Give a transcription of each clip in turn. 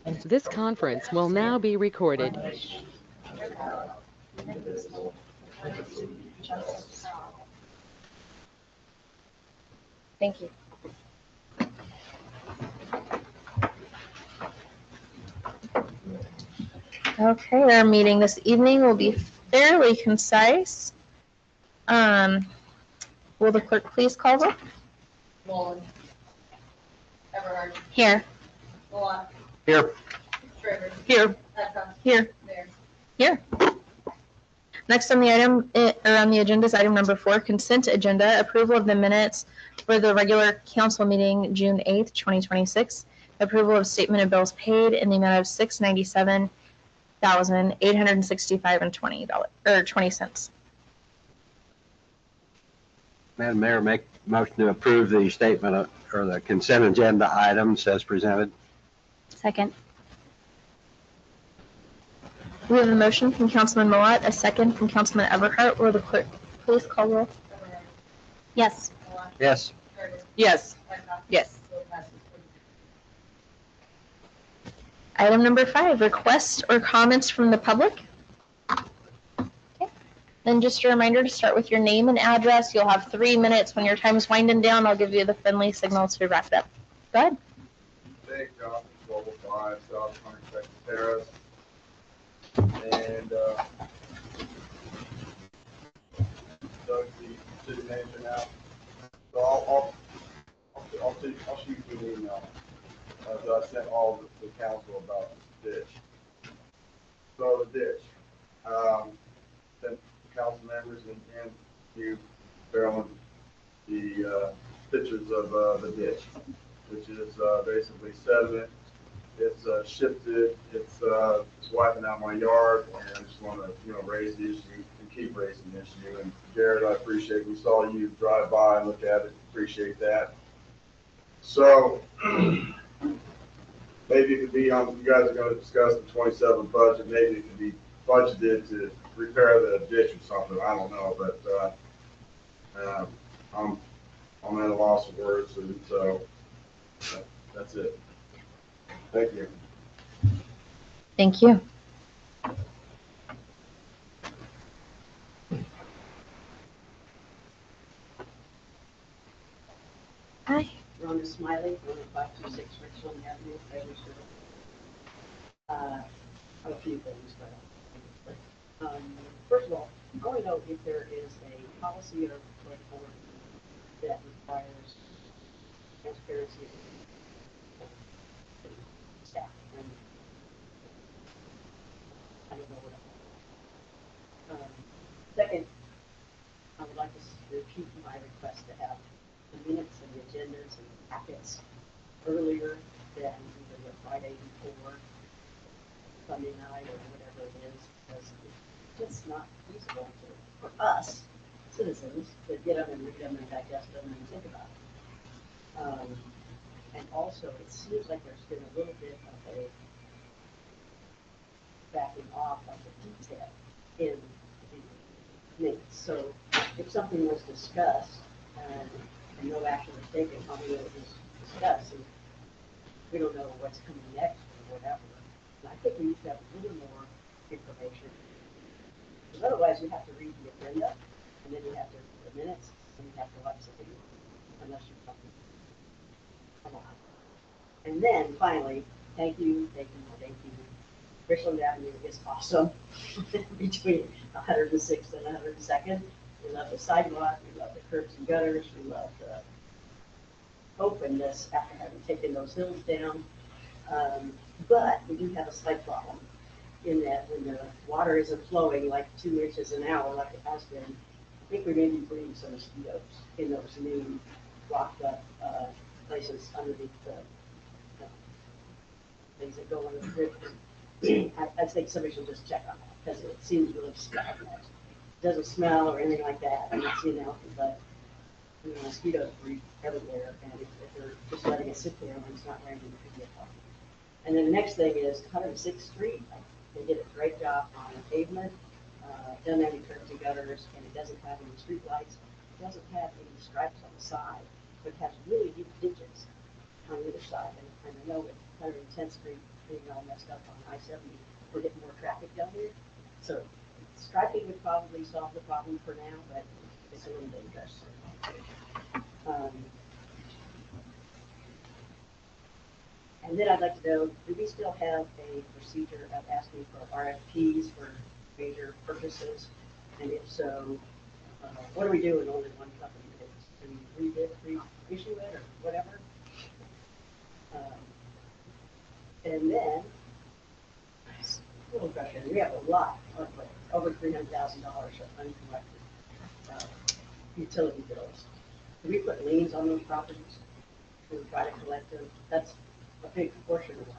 This conference will now be recorded. Thank you. Okay, our meeting this evening will be fairly concise. Will the clerk please call roll? Mullen. Everhard. Here. Bullock. Here. Schrader. Here. Eckhart. Here. Mayor. Here. Next on the agenda is item number 4, consent agenda, approval of the minutes for the regular council meeting June 8th, 2026. Approval of statement of bills paid in the amount of $697,865.20. Madam Mayor, make motion to approve the statement or the consent agenda items as presented. Second. We have a motion from Councilman Millat, a second from Councilman Everhart. Will the clerk please call roll? Everhard. Yes. Bullock. Yes. Schrader. Yes. Eckhart. Yes. Bill passes. Item number 5, requests or comments from the public. Okay. Then just a reminder to start with your name and address. You'll have 3 minutes. When your time's winding down, I'll give you the friendly signal to wrap it up. Go ahead. Dave Johnson, Global 5, South 22nd Terrace. And Doug, the city manager now. So I'll shoot you an email. So I sent all the council about the ditch. So the ditch. Sent council members and you, Carolyn, the pictures of the ditch, which is basically sediment. It's shifted. It's wiping out my yard, and I just want to raise the issue and keep raising the issue. And Jared, I appreciate. We saw you drive by and look at it. Appreciate that. So maybe it could be on. You guys are going to discuss the 27 budget. Maybe it could be budgeted to repair the ditch or something. I don't know, but I'm at a loss of words, and so that's it. Thank you. Thank you. Hi. Rhonda Smiley, 526 Richland Avenue, Edwardsville. A few things, but first of all, I want to know if there is a policy or board that requires transparency of staff. And I don't know what. Second, I would like to repeat my request to have the minutes and the agendas and packets earlier than either the Friday before, Sunday night, or whatever it is, because it's just not feasible for us citizens to get them and read them and digest them and think about it. And also, it seems like there's been a little bit of a backing off of the detail in the minutes. So if something was discussed and no action was taken, how many it was discussed, and we don't know what's coming next or whatever. And I think we need to have a little more information. Because otherwise you have to read the agenda, and then you have to read the minutes, and you have to watch the video, unless you're talking. Come on. And then finally, thank you. Richland Avenue is awesome between 106th and 102nd. We love the sidewalk, we love the curbs and gutters, we love the openness after having taken those hills down. But we do have a slight problem in that when the water isn't flowing like 2 inches an hour like it has been, I think we may be breeding some mosquitoes in those new rocked up places underneath the things that go under the bridge. I think somebody should just check on that because it seems really stagnant. It doesn't smell or anything like that. I'm not seeing anything, but mosquitoes breed everywhere, and if they're just letting it sit there when it's not raining, it could be a problem. And then the next thing is 106th Street. They did a great job on the pavement, doesn't have any curbs and gutters, and it doesn't have any street lights. It doesn't have any stripes on the side, but it has really deep ditches on the other side. And I know with 110th Street, being all messed up on I-70, we're getting more traffic down here. So striping would probably solve the problem for now, but it's a little dangerous. And then I'd like to know, do we still have a procedure of asking for RFPs for major purchases? And if so, what do we do when only one company bids? Do we reissue it or whatever? And then, a little question, we have a lot of, over $300,000 of uncollected utility bills. Do we put liens on those properties? Do we try to collect them? That's a big portion of our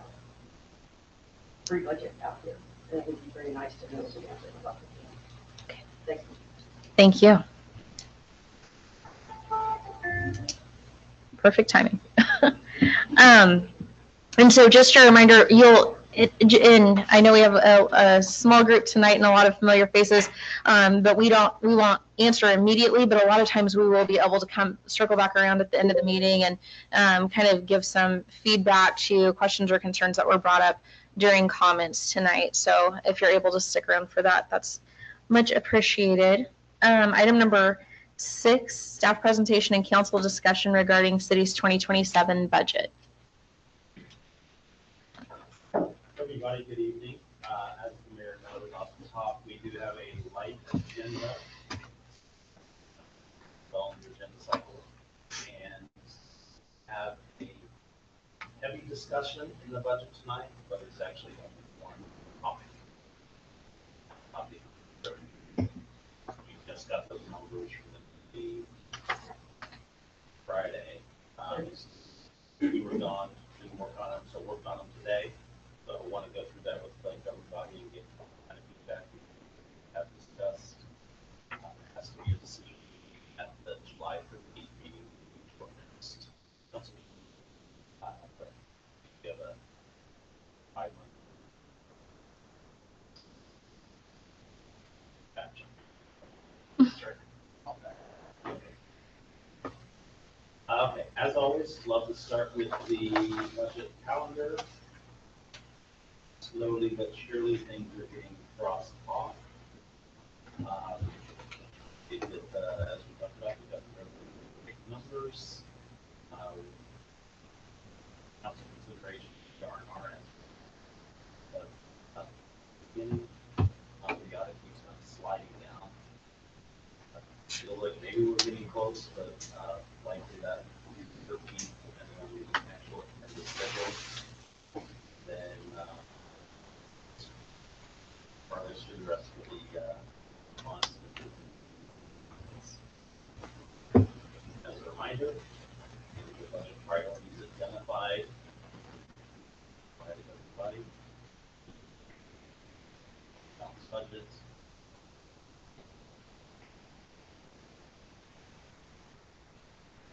free budget out there. And it would be very nice to know the answer about it. Okay. Thank you. Thank you. Perfect timing. And so just a reminder, and I know we have a small group tonight and a lot of familiar faces, but we won't answer immediately, but a lot of times we will be able to circle back around at the end of the meeting and kind of give some feedback to questions or concerns that were brought up during comments tonight. So if you're able to stick around for that, that's much appreciated. Item number 6, staff presentation and council discussion regarding city's 2027 budget. Everybody, good evening. As the mayor noted off the top, we do have a light agenda, well, the agenda cycle, and have a heavy discussion in the budget tonight, but it's actually only one topic. We just got those numbers from the Friday. We were gone, didn't work on them, so worked on them today. So I want to go through that with everybody and get kind of feedback we have discussed. It has to be a decision at the July 13th meeting for next council meeting. But we have a 5-month patch. Sorry. Okay, as always, love to start with the budget calendar. Slowly but surely, things are getting crossed off. As we talked about, we got the big numbers. Council consideration are our beginning. We got it keeps on sliding down. Feel like maybe we're getting close, but likely that 13th, depending on the actual end of schedule. Then probably through the rest of the month. As a reminder, the budget priorities identified by everybody. Balanced budgets.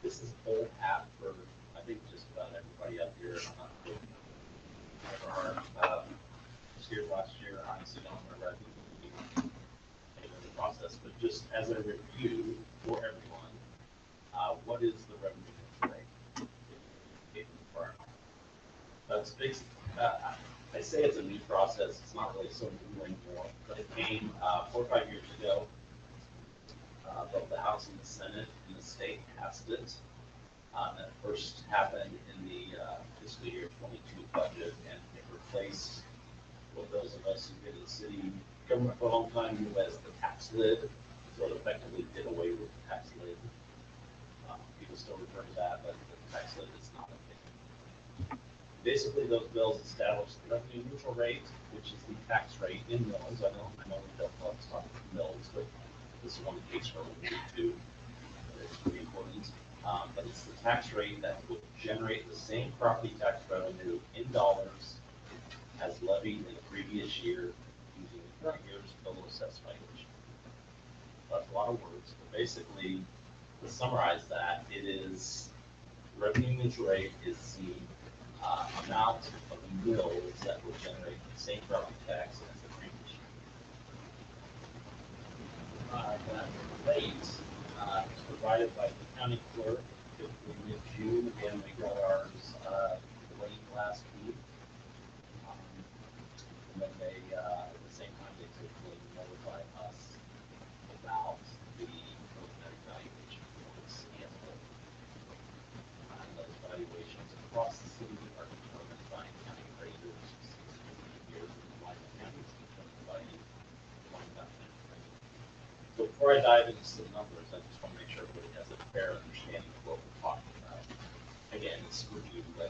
This is a whole app for, I think, just about everybody up here. Here last year, honestly, don't remember the process, but just as a review for everyone, what is the revenue rate? That's based. I say it's a new process. It's not really so new anymore, but it came 4 or 5 years ago. Both the House and the Senate and the state passed it. That first happened in the fiscal year 22 budget, and it replaced what those of us who've been in the city government for a long time knew as the tax lid. So it effectively did away with the tax lid. People still refer to that, but the tax lid is not a thing. Basically, those bills establish the revenue neutral rate, which is the tax rate in mills. I know we don't love to talk about mills, but this is one case where we need to. It's pretty important. But it's the tax rate that would generate the same property tax revenue in dollars as levied in the previous year using the current year's bill of assessed valuation. That's a lot of words, but basically, to summarize that, it is revenue neutral rate is the amount of mills that will generate the same property tax as the previous year. That rate is provided by the county clerk typically mid-June. Again, we got ours late last week. And then they, at the same time, they typically notify us about the preliminary valuation was canceled. And those valuations across the city are determined by county appraisers, here in Wyoming County, it's determined by Wyoming County. So before I dive into some numbers, I just want to make sure everybody has a fair understanding of what we're talking about. Again, it's review, but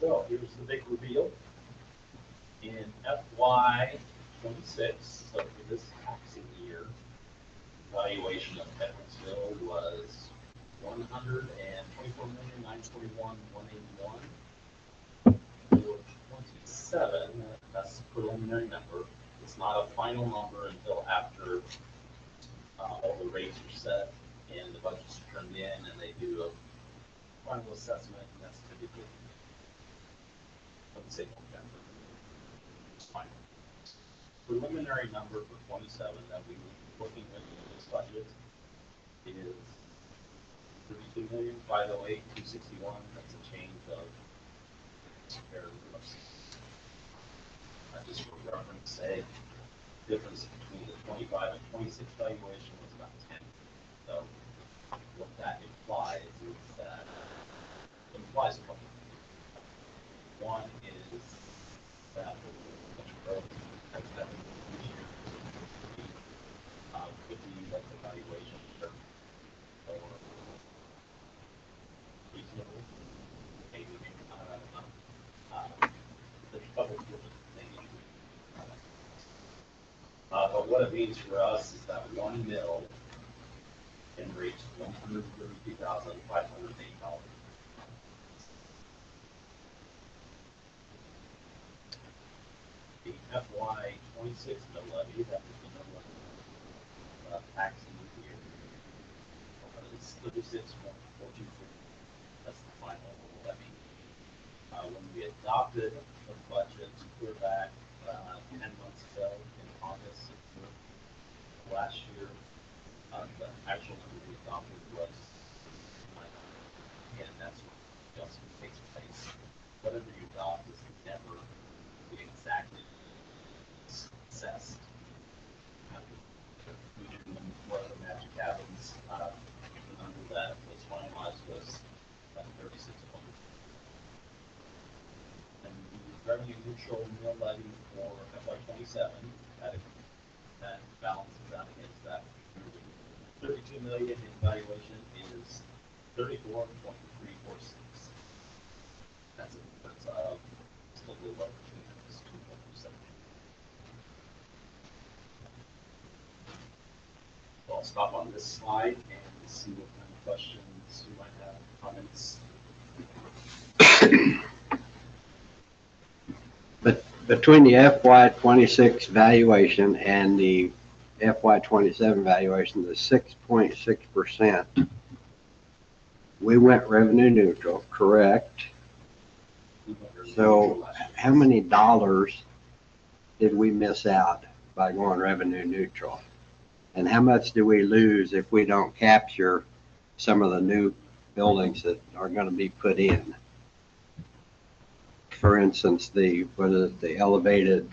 so here's the big reveal. In FY 26, so for this taxing year, valuation of Edwardsville was $124,941,181. For 27, that's a preliminary number. It's not a final number until after all the rates are set and the budget's turned in and they do a final assessment, and that's typically, I would say, November. Final. Preliminary number for 27 that we were looking at in this budget is 32,508,261. That's a change of just for reference, say, difference between the 25 and 26 valuation was about 10. So what that implies is that it implies a couple of things. One is that much growth expected this year could be that the valuation are more reasonable, maybe not enough. There's a couple of different things. But what it means for us is that 1 mil can reach $132,508. The FY 26 mill levy, that was the mill levy taxing year, is 36.424. That's the final levy. When we adopted the budget clear back 10 months ago in August of last year, the actual number we adopted was, and that's what adjustment takes place. Whatever you adopt is never the exactly assessed. One of the magic happens, the number that was finalized was 36 point. And the revenue neutral mill levy for FY 27 that balances out against that. 32 million in valuation is 34.346. That's still a little low between this 2.7. So I'll stop on this slide and see what kind of questions you might have, comments. But between the FY 26 valuation and the FY 27 valuation, the 6.6%, we went revenue neutral, correct? So how many dollars did we miss out by going revenue neutral? And how much do we lose if we don't capture some of the new buildings that are going to be put in? For instance, the elevated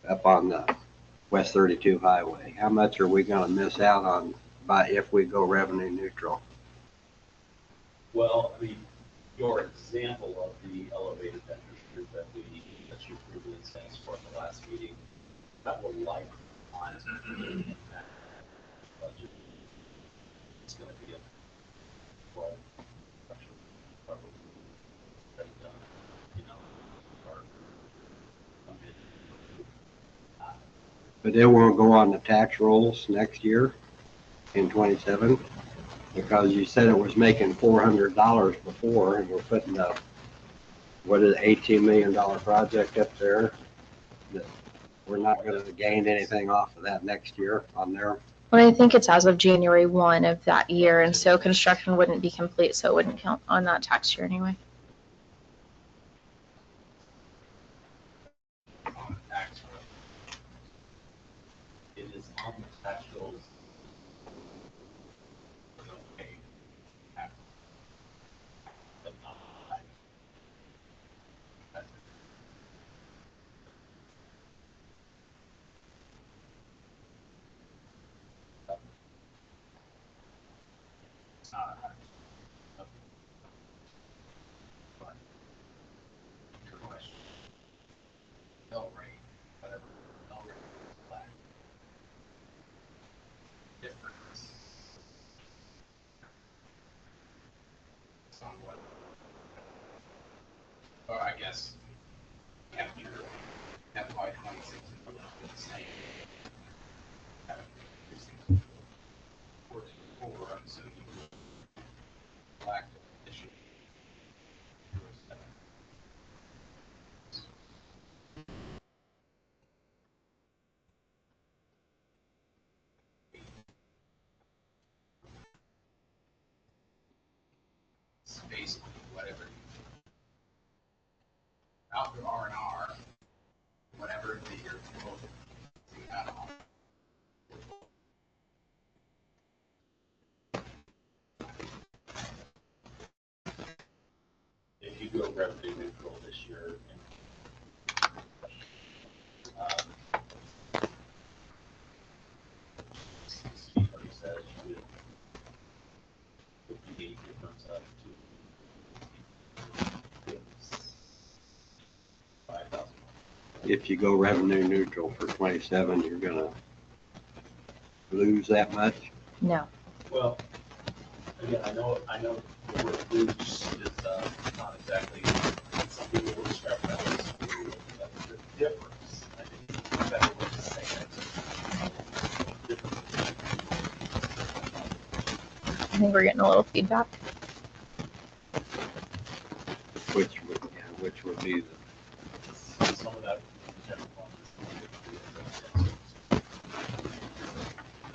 up on the West 32 highway. How much are we going to miss out on if we go revenue neutral? Well, I mean, your example of the elevated vendor group that you approved in sense for the last meeting, that will likely on impact budget. It's going to be a 12 probably But it won't go on the tax rolls next year in 27 because you said it was making $400 before, and we're putting up what is $18 million project up there that we're not going to gain anything off of that next year on there. Well, I think it's as of January 1 of that year, and so construction wouldn't be complete, so it wouldn't count on that tax year anyway. tax rate. It is on the tax rolls. Okay, Uh, but your question, mill rate, whatever mill rate is flat, difference on what, or I guess after FY 26 will be the same. Four, I'm assuming black issue. It's basically whatever after R&R, whatever the year total. If you go revenue neutral this year, Steve already said you would the difference up to 5,000. If you go revenue neutral for 27, you're gonna lose that much? No. Well, again, I know the word lose is not exactly something that we're describing as the difference. I think that's what to say. I think we're getting a little feedback. Which would be Some of that general fund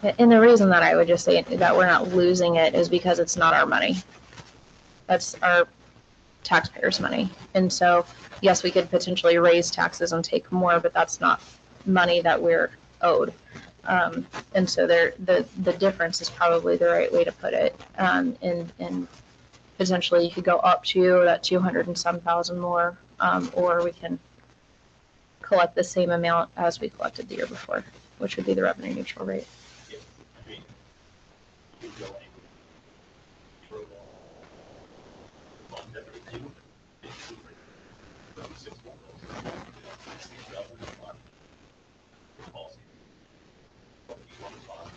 is And the reason that I would just say that we're not losing it is because it's not our money. That's our taxpayers' money. And so, yes, we could potentially raise taxes and take more, but that's not money that we're owed. And so the difference is probably the right way to put it. And potentially you could go up to that 200 and some thousand more, or we can collect the same amount as we collected the year before, which would be the revenue neutral rate. I mean, you go for fund everything. From 6 months. Policy. What you want to talk.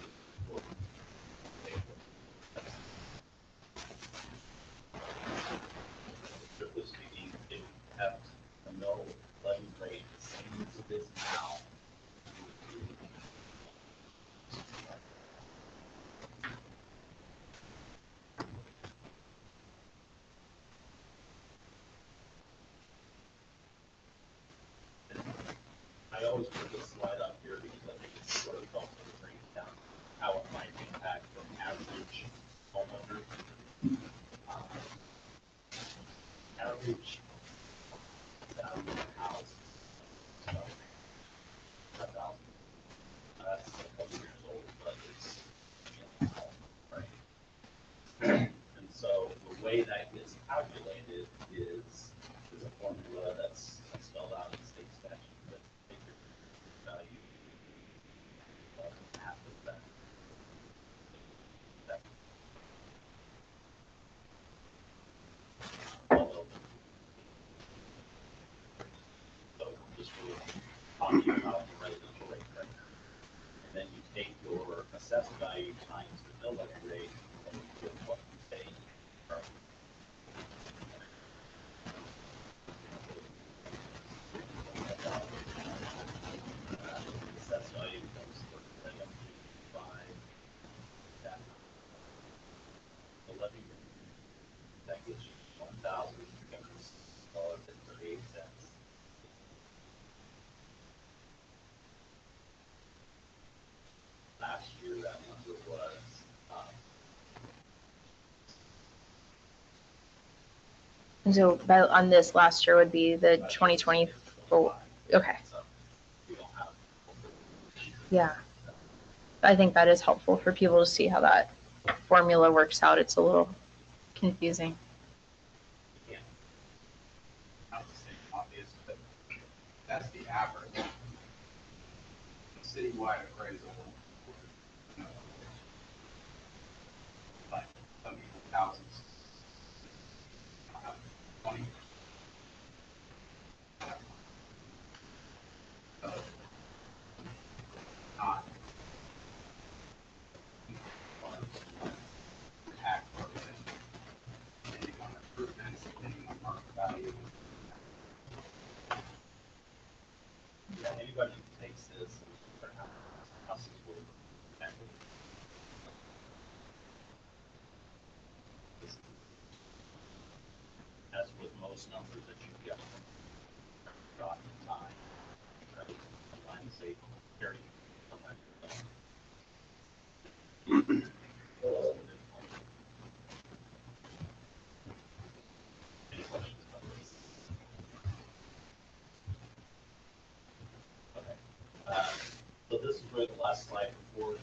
Strictly speaking, if you kept a mill levy rate the same as it is now, you would do I always put this slide up here because I think it's sort of helpful to bring down how it might impact the average homeowner. Average value of the house, so, 1,000. That's a couple years old, but it's, right? And so the way that gets calculated is a formula that's spelled out in state statute that take your value of half of that. Although, so just for talking about the residential rate right now. And then you take your assessed value times the mill levy rate, and you get what you pay. Assessed value becomes $30.85. That the levy rate that gets you $1,038. Last year, that number was And so on this last year would be the 2024. Okay. So we don't have. Yeah. I think that is helpful for people to see how that formula works out. It's a little confusing. Yeah. Not the same obvious, but that's the average. Citywide appraisal. Like some people tax program, depending on improvements, depending on market value. Yeah, anybody who takes this, their houses will equity. As with most numbers that you get from God in time, right? Sometimes they carry, sometimes they don't. Any questions about this? Okay. So this is really the last slide before you,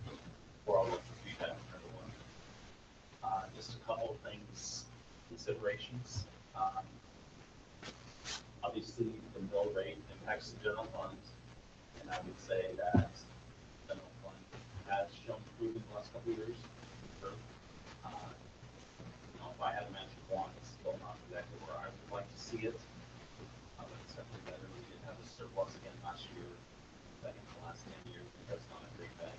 before I'll let you feedback from everyone. Just a couple of things, considerations. Obviously, the mill rate impacts the general fund, and I would say that the general fund has shown improvement the last couple of years. Sure. If I had a magic wand, it's still not exactly where I would like to see it. But it's definitely better. We did have a surplus again last year, second to last 10 years, but that's not a great value.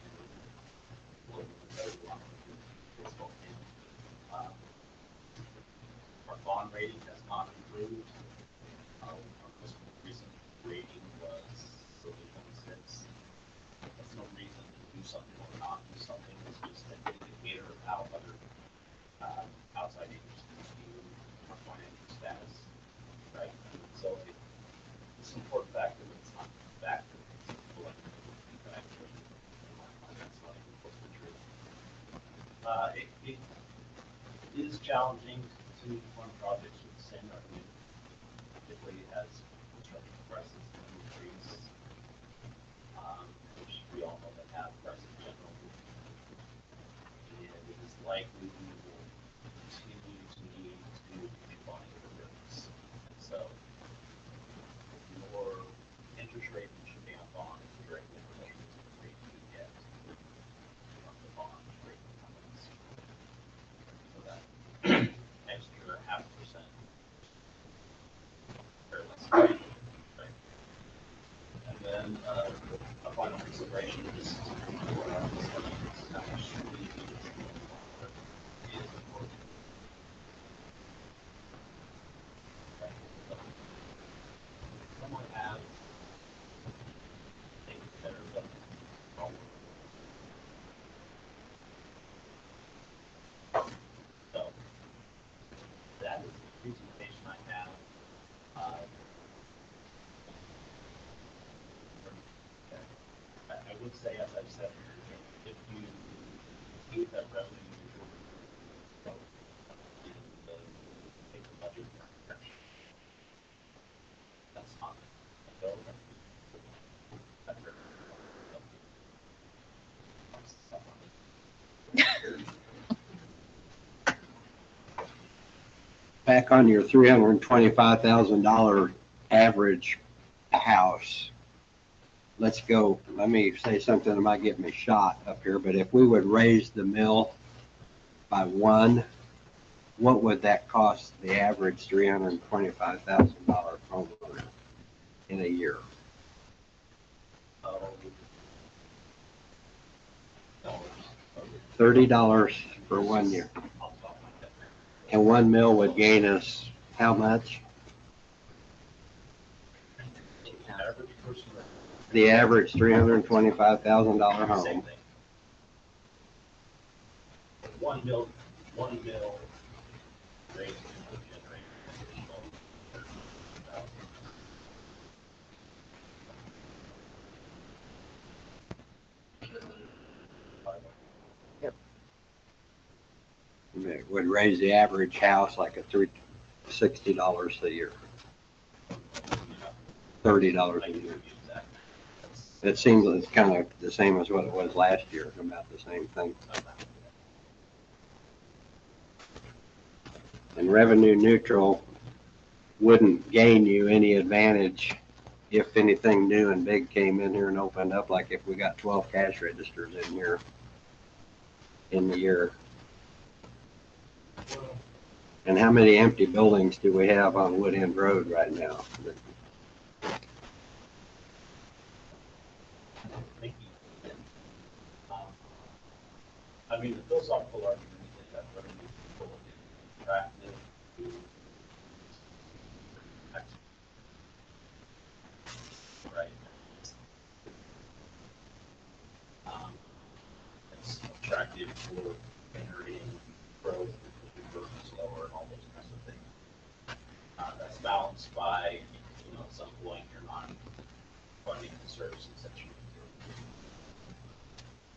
Our bond rating has not improved. Our most recent rating was 26. That's no reason to do something or not do something. It's just an indicator of how other outside agencies view our financial status, right? So it's an important factor, but it's not a factor. It's a collective factor. That's not even close to true. It is challenging to fund projects with the same revenue, particularly as construction prices increase, which we all know that have prices generally. And it is likely we will continue to need to be buying the rigs. And so your interest rate that should be on bonds is directly related to the rate you get from the bond rating companies. So that extra 0.5% fairly steady, right? And then a final consideration is how much we is important. Right? So someone have things that are done wrong. So that is the presentation I have. I would say, as I've said, if you keep that revenue neutral, take the budget, that's not a go. Back on your $325,000 average house, let's go, let me say something that might get me shot up here, but if we would raise the mill by 1, what would that cost the average $325,000 homeowner in a year? $30 for 1 year. And 1 mill would gain us how much? The average $325,000 home. Same thing. 1 mil raised would generate additional 30,000. It would raise the average house like a $60 a year. $30 a year. It seems it's kind of the same as what it was last year, about the same thing. And revenue neutral wouldn't gain you any advantage if anything new and big came in here and opened up, like if we got 12 cash registers in here in the year. And how many empty buildings do we have on Wood End Road right now? I mean, the philosophical argument is that revenue is attractive to right? It's attractive for generating growth, growth slower, and all those kinds of things. That's balanced by, at some point you're not funding the services that you need.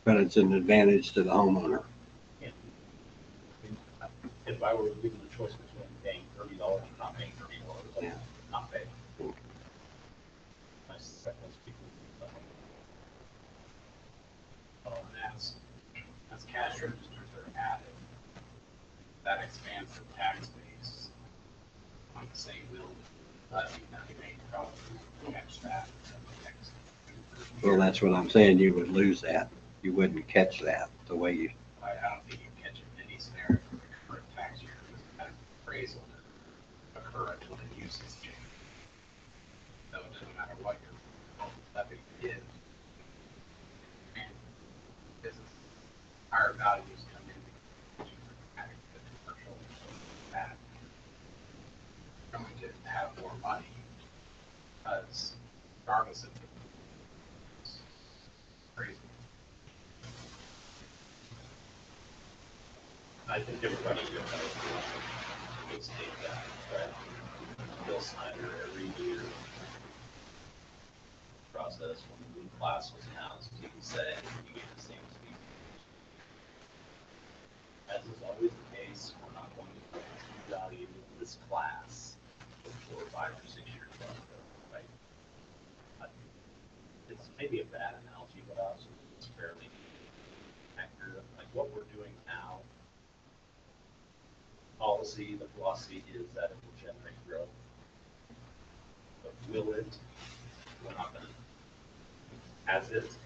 But it's an advantage to the homeowner. If I were given the choice between paying $30 or not paying $30, I would not pay. My second speaker. As cash registers are added, that expands the tax base on the same building. You may probably catch that in the next 2 Well, years. that's what I'm saying. You would lose that. You wouldn't catch that the way you. I don't think you can catch it in any scenario for the current tax year, because that appraisal will occur until the use is changed. So it doesn't matter what your levy is. And business, higher values come in, adding to the commercial, that going to have more money, because regardless of the appraisal. I think everybody would state that, right? Bill Snyder every year process when the new class was announced, he said he gave the same speech. As is always the case, we're not going to value this class for 4 or 5 or 6 years down the road, right? It's maybe a bad analogy, but also it's fairly accurate. Like what we're doing now, policy, the philosophy is that it will generate growth. But will it? We're not going to. As it,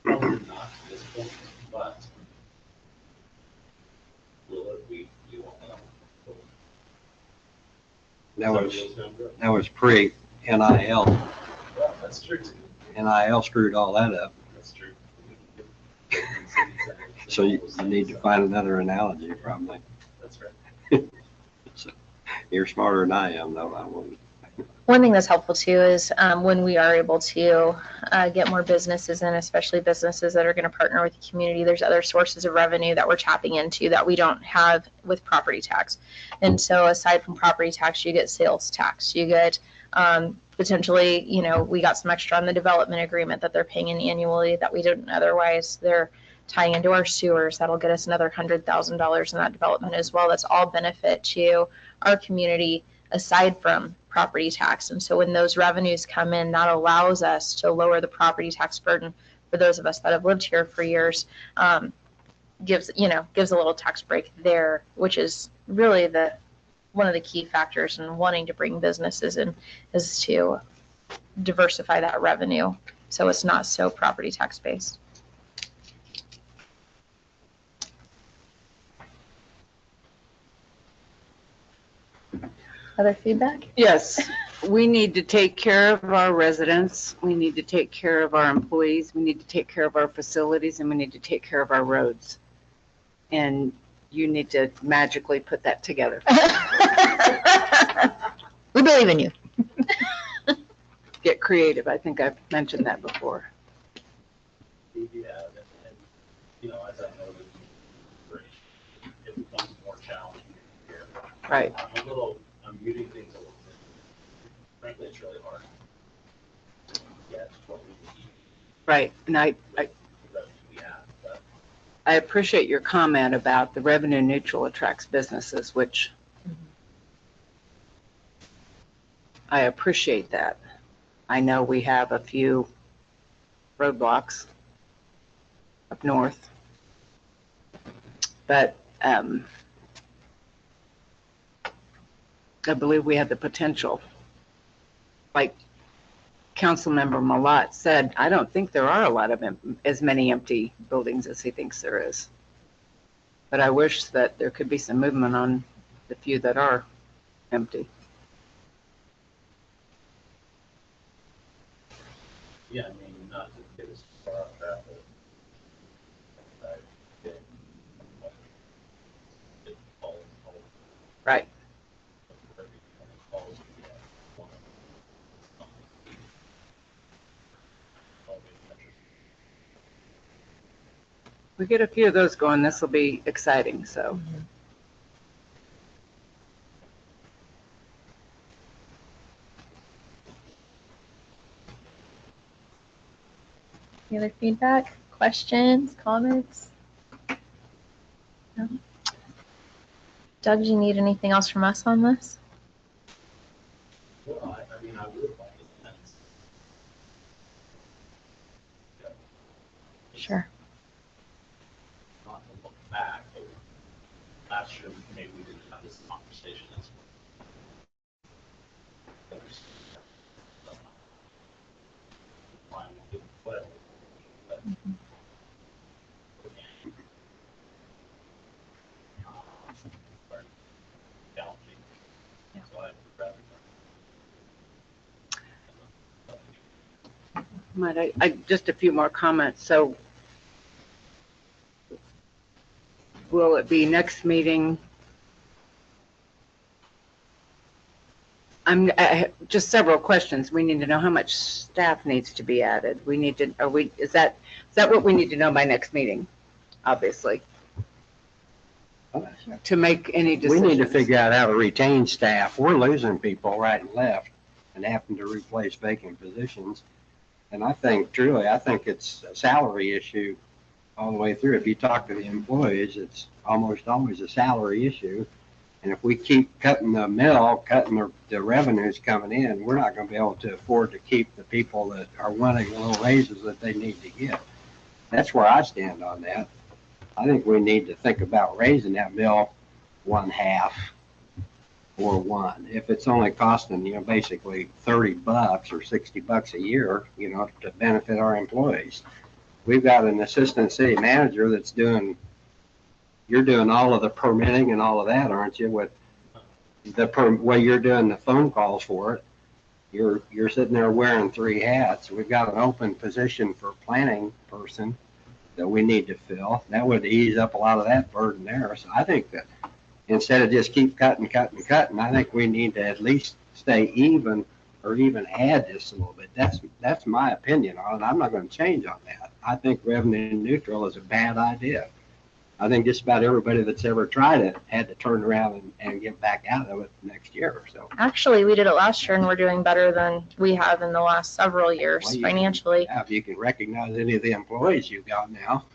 probably not to this point, but will it? We won't know. That was pre-NIL. Well, that's true too. NIL screwed all that up. That's true. So you need to find another analogy, probably. That's right. So, you're smarter than I am, though. I wouldn't. One thing that's helpful too is when we are able to get more businesses in, especially businesses that are going to partner with the community, there's other sources of revenue that we're tapping into that we don't have with property tax. And so aside from property tax, you get sales tax, you get potentially, we got some extra on the development agreement that they're paying in annually that we didn't otherwise. They're tying into our sewers. That'll get us another $100,000 in that development as well. That's all benefit to our community aside from property tax. And so when those revenues come in, that allows us to lower the property tax burden for those of us that have lived here for years. Gives a little tax break there, which is really one of the key factors in wanting to bring businesses in, is to diversify that revenue so it's not so property tax based. Other feedback? Yes, we need to take care of our residents, we need to take care of our employees, we need to take care of our facilities, and we need to take care of our roads. And you need to magically put that together. We believe in you. Get creative, I think I've mentioned that before. Yeah, and as I noted, it becomes more challenging here. Right. I'm muting things a little bit. Frankly, it's really hard. Yeah, it's what we need. Right, and I But appreciate your comment about the revenue neutral attracts businesses, which I appreciate that. I know we have a few roadblocks up north, but I believe we have the potential. Like Councilmember Malat said, I don't think there are a lot of as many empty buildings as he thinks there is. But I wish that there could be some movement on the few that are empty. yeah, I mean, not to get us far off track, but Right. We get a few of those going, this will be exciting, so. Any other feedback, questions, comments? No? Doug, do you need anything else from us on this? Well, I mean, I would like it depends. Sure. Not to look back, but last year, maybe we didn't have this conversation as well. Whatever. But, challenging. So I'd rather. Just a few more comments. So will it be next meeting? Just several questions. We need to know how much staff needs to be added. We need to, is that what we need to know by next meeting? Obviously. To make any We decisions. need to figure out how to retain staff. We're losing people right and left and having to replace vacant positions. And I think it's a salary issue all the way through. If you talk to the employees, it's almost always a salary issue. And if we keep cutting the mill, cutting the revenues coming in, we're not going to be able to afford to keep the people that are wanting the little raises that they need to get. That's where I stand on that. I think we need to think about raising that mill 1/2 or 1. If it's only costing, basically $30 or $60 a year, to benefit our employees. We've got an assistant city manager that's you're doing all of the permitting and all of that, aren't you? With you're doing the phone calls for it. You're sitting there wearing 3 hats. We've got an open position for planning person that we need to fill. That would ease up a lot of that burden there. So I think that instead of just keep cutting, I think we need to at least stay even or even add just a little bit. That's my opinion on it. I'm not going to change on that. I think revenue neutral is a bad idea. I think just about everybody that's ever tried it had to turn around and get back out of it next year. So Actually, we did it last year and we're doing better than we have in the last several years financially. If you can recognize any of the employees you've got now,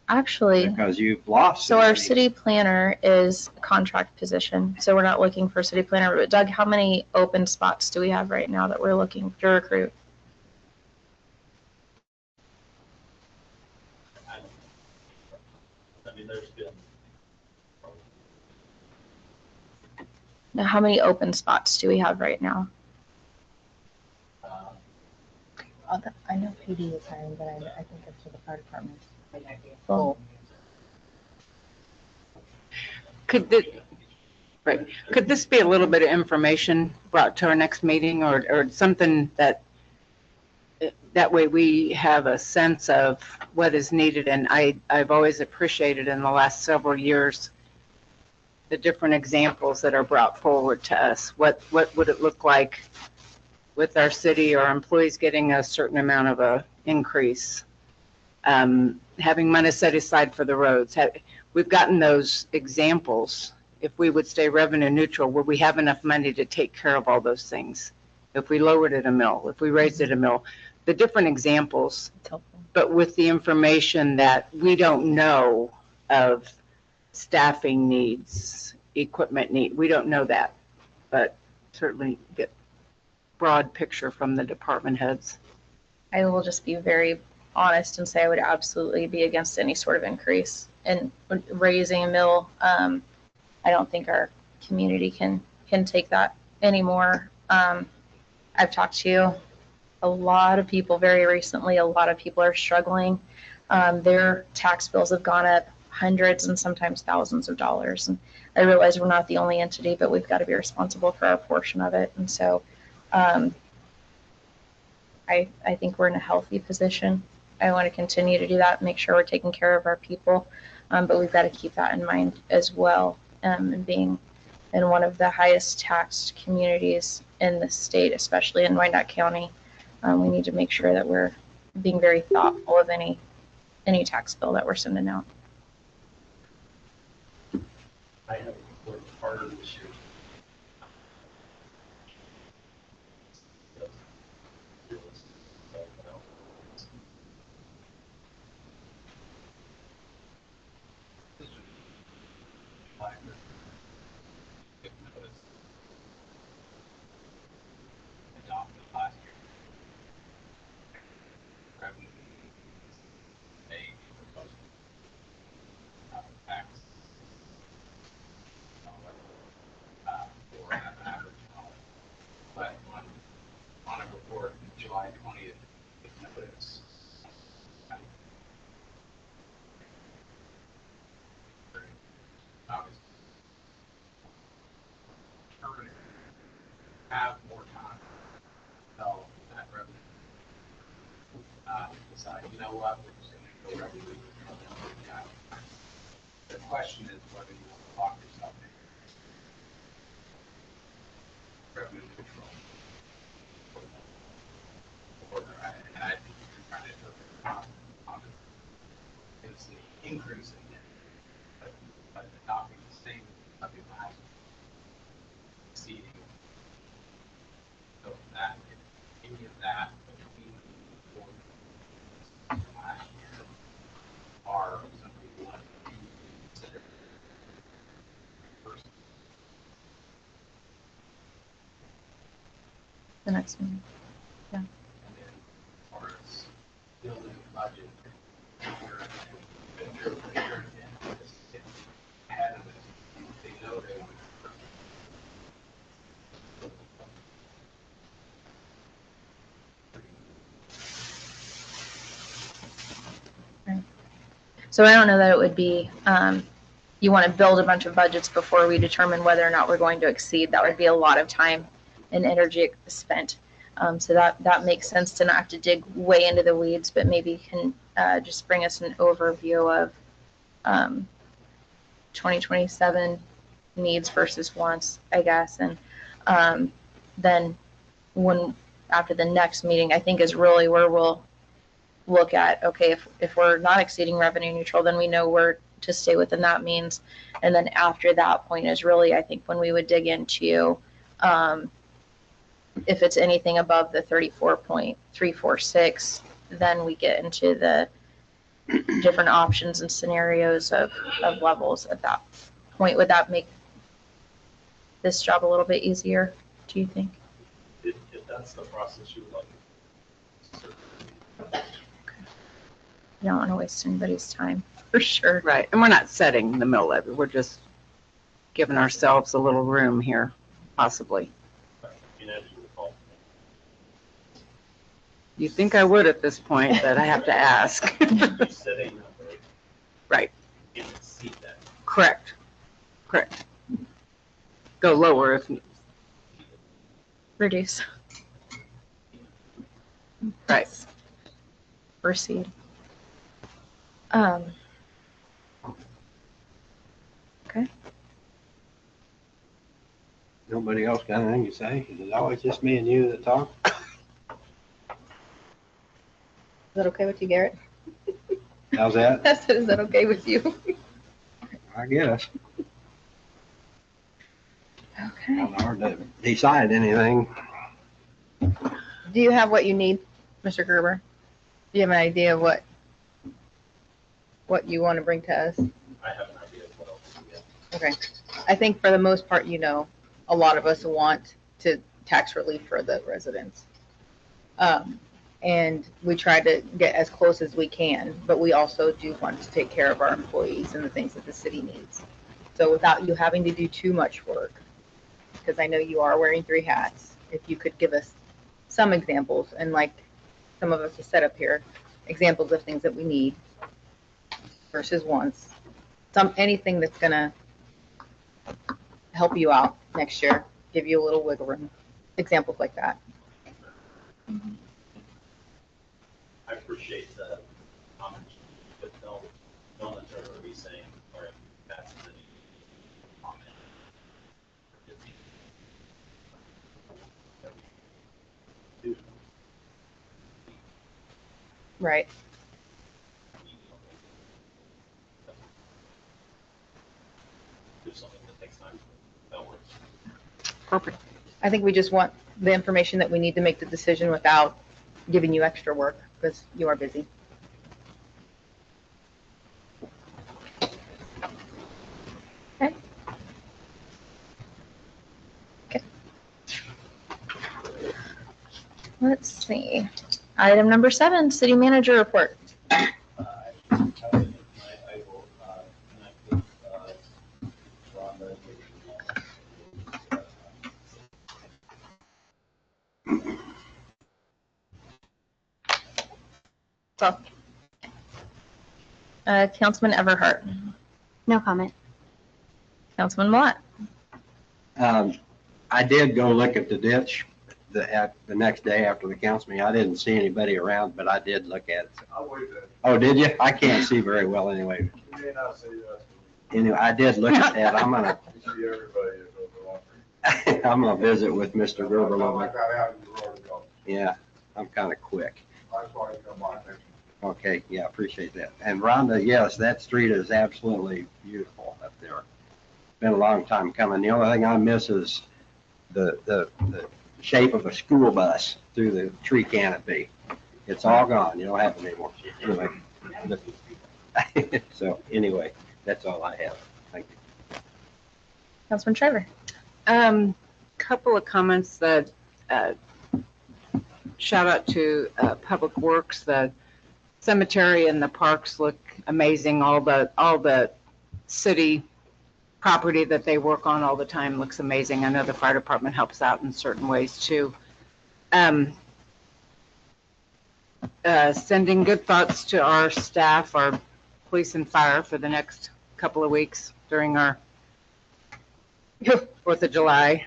Actually, because you've lost. so our city planner is a contract position, so we're not looking for a city planner. But Doug, how many open spots do we have right now that we're looking to recruit? I mean, there's been. Now, how many open spots do we have right now? I know PD is hiring, but I think it's for the fire department. Well, Could this be a little bit of information brought to our next meeting or something that way we have a sense of what is needed? And I've always appreciated in the last several years the different examples that are brought forward to us. What would it look like with our city or employees getting a certain amount of a increase? Having money set aside for the roads. We've gotten those examples. If we would stay revenue neutral, would we have enough money to take care of all those things? If we lowered it a mill, if we raised it a mill, the different examples, but with the information that we don't know of staffing needs, equipment need, we don't know that, but certainly get broad picture from the department heads. I will just be very honest and say I would absolutely be against any sort of increase in raising a mill. I don't think our community can take that anymore. I've talked to a lot of people very recently. A lot of people are struggling. Their tax bills have gone up hundreds and sometimes thousands of dollars. And I realize we're not the only entity, but we've got to be responsible for our portion of it. And so I think we're in a healthy position I want to continue to do that, make sure we're taking care of our people. But we've got to keep that in mind as well. And being in one of the highest taxed communities in the state, especially in Wyandotte County, we need to make sure that we're being very thoughtful of any tax bill that we're sending out. I have worked harder this year. Adopted last year. Revenue. They proposed. Tax. For an average dollar. But on a report, July 20th, it notice. August. Have more time to tell that revenue. Decide, you know what, we're just gonna go revenue. The question is whether you want to lock yourself in. Revenue control. And I think you can try to it's an increase in it, but adopting the same levy last exceeding. So that, if any of that between last year are something you want to consider. First, The next meeting. and then as far as building a budget, if you're ahead of it, they know they want to. So I don't know that it would be, you want to build a bunch of budgets before we determine whether or not we're going to exceed. That would be a lot of time and energy spent. So that makes sense to not have to dig way into the weeds, but maybe can just bring us an overview of 2027 needs versus wants, I guess. And then after the next meeting, I think is really where we'll look at, okay, if we're not exceeding revenue neutral, then we know where to stay within that means. And then after that point is really, I think, when we would dig into if it's anything above the 34.346, then we get into the different options and scenarios of levels at that point. Would that make this job a little bit easier, do you think? If that's the process you would like. I don't want to waste anybody's time, for sure. Right, and we're not setting the mill levy, we're just giving ourselves a little room here, possibly. And as you recall, You think I would at this point, but I have to ask. you set a number. Right. And exceed that. Correct. Go lower if, Reduce. right. Proceed. Okay. Nobody else got anything to say? Is it always just me and you that talk? Is that okay with you, Garrett? How's that? I said, is that okay with you? I guess. Okay. Not hard to decide anything. Do you have what you need, Mr. Gerber? Do you have an idea of what you want to bring to us? I have an idea of what else we get. Okay. I think for the most part, a lot of us want to tax relief for the residents. And we try to get as close as we can, but we also do want to take care of our employees and the things that the city needs. So without you having to do too much work, because I know you are wearing 3 hats, if you could give us some examples, and like some of us have set up here, examples of things that we need versus wants. Anything that's gonna help you out next year, give you a little wiggle room, examples like that. I appreciate the comment, but don't necessarily be saying, or that's the comment. Do Right. something that takes time. That works. Perfect. I think we just want the information that we need to make the decision without giving you extra work because you are busy. Okay. Okay. Let's see. Item number 7, city manager report. I will connect with Rhonda. So, Councilman Everhart, No comment. Councilman Mott, I did go look at the ditch the next day after the council meeting. I didn't see anybody around, but I did look at it. I'll wait there. Oh, did you? I can't see very well anyway. You may not see us, Anyway, I did look at that. I'm gonna, but you see everybody that goes along. I'm gonna visit with Mr. Gerber a little Like bit. that out in the road, y'all. Yeah, I'm kind of quick. I just wanted to come by, thank you. Okay, yeah, appreciate that. And Rhonda, yes, that street is absolutely beautiful up there. Been a long time coming. The only thing I miss is the shape of a school bus through the tree canopy. It's all gone. You don't have it anymore. Anyway. So anyway, that's all I have. Thank you. Councilman Trevor. Couple of comments that, shout out to Public Works. The cemetery and the parks look amazing. All the city property that they work on all the time looks amazing. I know the fire department helps out in certain ways too. Sending good thoughts to our staff, our police and fire for the next couple of weeks during our 4th of July.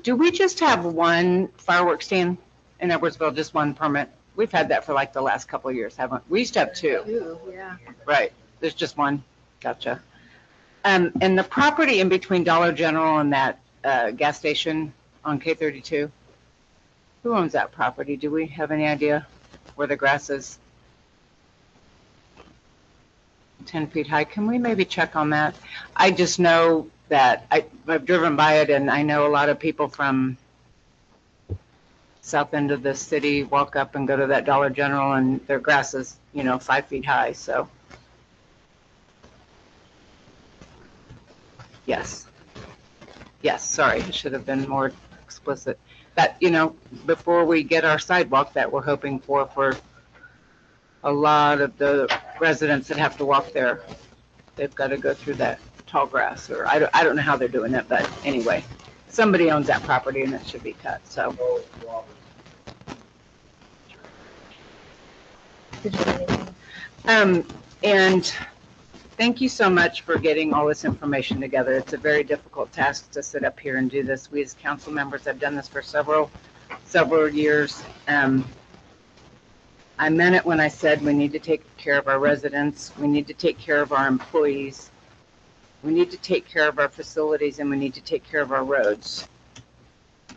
Do we just have one fireworks stand in Edwardsville, just one permit? We've had that for like the last couple of years, haven't we? We used to have 2. Yeah. Right, there's just one. Gotcha. And the property in between Dollar General and that gas station on K32, who owns that property? Do we have any idea where the grass is? 10 feet high. Can we maybe check on that? I just know that I've driven by it and I know a lot of people from south end of the city walk up and go to that Dollar General and their grass is, 5 feet high, so. Yes. Yes, sorry, I should have been more explicit. That, before we get our sidewalk that we're hoping for a lot of the residents that have to walk there, they've got to go through that tall grass, or I don't know how they're doing it, but anyway, somebody owns that property and it should be cut, so. Oh, Robert. Did you have anything? And thank you so much for getting all this information together. It's a very difficult task to sit up here and do this. We as council members have done this for several years. I meant it when I said we need to take care of our residents, we need to take care of our employees, we need to take care of our facilities, and we need to take care of our roads.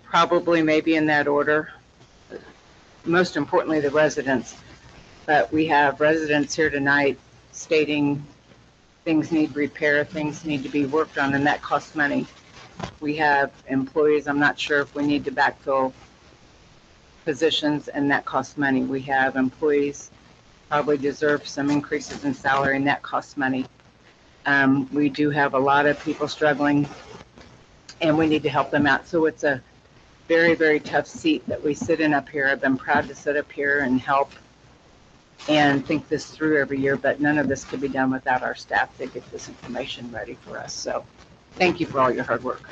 Probably maybe in that order. Most importantly, the residents. But we have residents here tonight stating things need repair, things need to be worked on, and that costs money. We have employees, I'm not sure if we need to backfill positions, and that costs money. We have employees probably deserve some increases in salary, and that costs money. We do have a lot of people struggling, and we need to help them out. So it's a very, very tough seat that we sit in up here. I've been proud to sit up here and help and think this through every year, but none of this could be done without our staff to get this information ready for us. So thank you for all your hard work.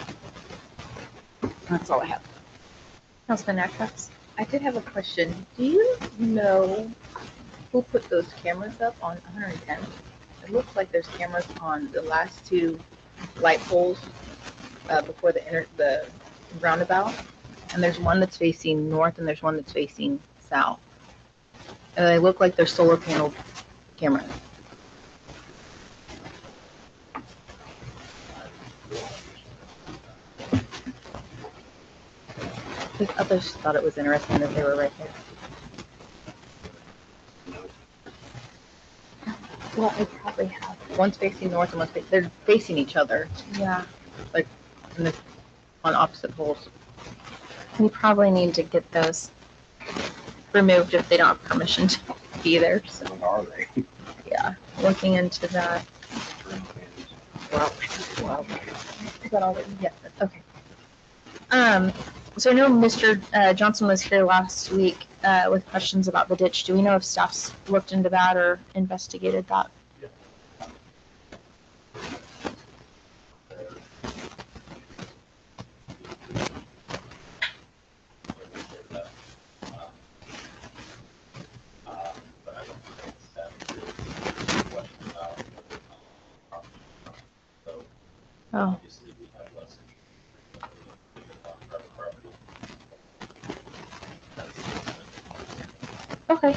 That's all I have. Councilman Ackross. I did have a question. Do you know who put those cameras up on 110? It looks like there's cameras on the last 2 light poles before the roundabout. And there's one that's facing north and there's one that's facing south. And they look like they're solar panel cameras. I think others thought it was interesting that they were right there. Well, I probably have. One's facing north and they're facing each other. Yeah. And they're on opposite poles. We probably need to get those removed if they don't have permission to be there. So, What are they? yeah, looking into that. Well, Is that all that? Yeah. Okay. So I know Mr. Johnson was here last week with questions about the ditch. Do we know if staff's looked into that or investigated that? But I don't think it's that question about, so Oh, obviously we have less interest on private property. okay.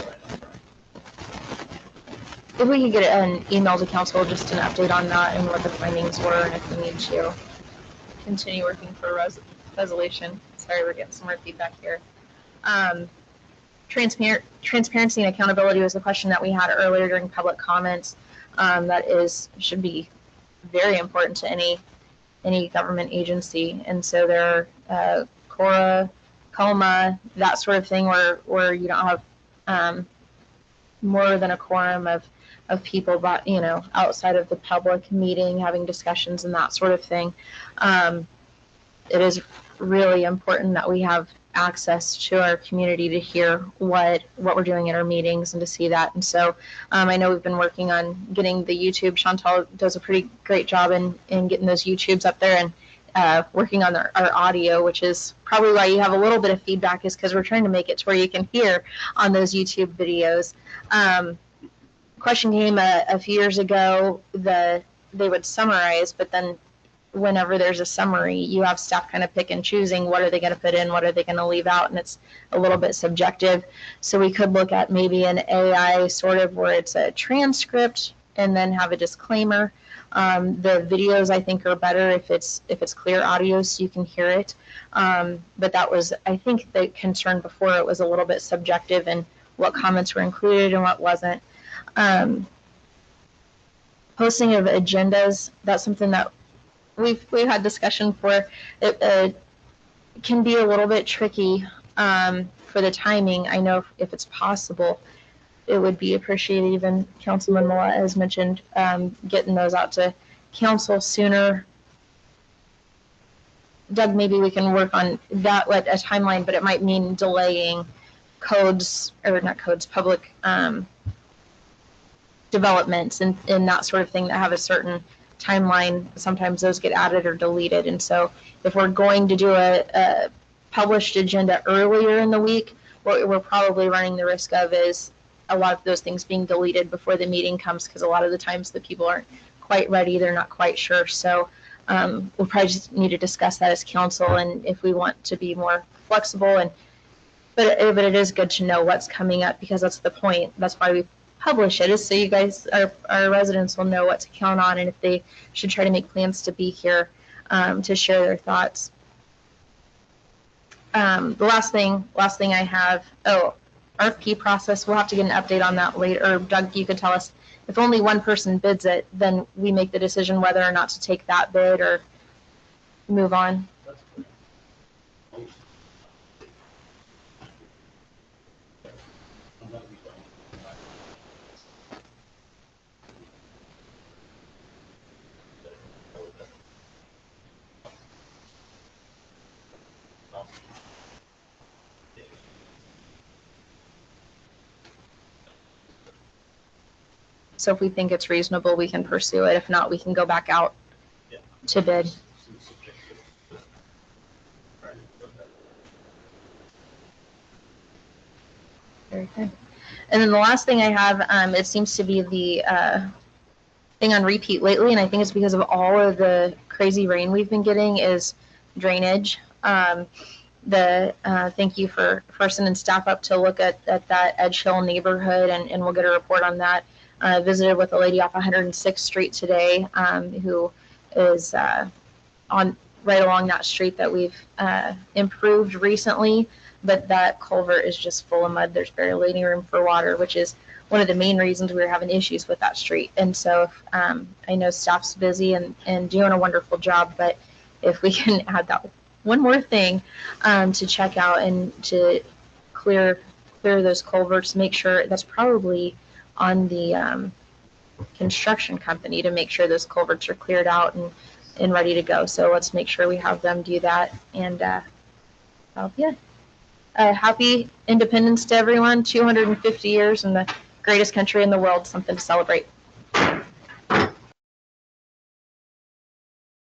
If we could get an email to council, just an update on that and what the findings were, and if we need to continue working for a resolution. Sorry, we're getting some more feedback here. Transparency and accountability was the question that we had earlier during public comments. That should be very important to any government agency. And so there are Cora, Coma, that sort of thing where you don't have more than a quorum of people, but outside of the public meeting, having discussions and that sort of thing. It is really important that we have access to our community to hear what we're doing at our meetings and to see that. And so I know we've been working on getting the YouTube. Chantal does a pretty great job in getting those YouTubes up there and working on our audio, which is probably why you have a little bit of feedback, is because we're trying to make it to where you can hear on those YouTube videos. Question came a few years ago, they would summarize, but then whenever there's a summary, you have staff kind of pick and choosing what are they going to put in, what are they going to leave out, and it's a little bit subjective. So we could look at maybe an AI sort of where it's a transcript and then have a disclaimer. The videos I think are better if it's clear audio so you can hear it. But that was, I think, the concern before. It was a little bit subjective and what comments were included and what wasn't. Posting of agendas, that's something that we've had discussion for. It can be a little bit tricky for the timing. I know if it's possible, it would be appreciated. Even Councilman Mola has mentioned getting those out to council sooner. Doug, maybe we can work on that, a timeline, but it might mean delaying public developments and that sort of thing that have a certain timeline. Sometimes those get added or deleted. And so if we're going to do a published agenda earlier in the week, what we're probably running the risk of is a lot of those things being deleted before the meeting comes, because a lot of the times the people aren't quite ready, they're not quite sure. So we'll probably just need to discuss that as council, and if we want to be more flexible. But it is good to know what's coming up, because that's the point. That's why we publish it, is so you guys, our residents, will know what to count on, and if they should try to make plans to be here to share their thoughts. The last thing I have, RFP process. We'll have to get an update on that later. Or Doug, you could tell us if only one person bids it, then we make the decision whether or not to take that bid or move on. So if we think it's reasonable, we can pursue it. If not, we can go back out to bid. Very good. And then the last thing I have, it seems to be the thing on repeat lately, and I think it's because of all of the crazy rain we've been getting, is drainage. thank you for sending staff up to look at that Edge Hill neighborhood, and we'll get a report on that. Visited with a lady off 106th Street today, who is on right along that street that we've improved recently, but that culvert is just full of mud. There's barely any room for water, which is one of the main reasons we were having issues with that street. And so I know staff's busy and doing a wonderful job, but if we can add that one more thing to check out and to clear those culverts, make sure that's probably on the construction company to make sure those culverts are cleared out and ready to go. So let's make sure we have them do that. And happy Independence to everyone. 250 years in the greatest country in the world, something to celebrate.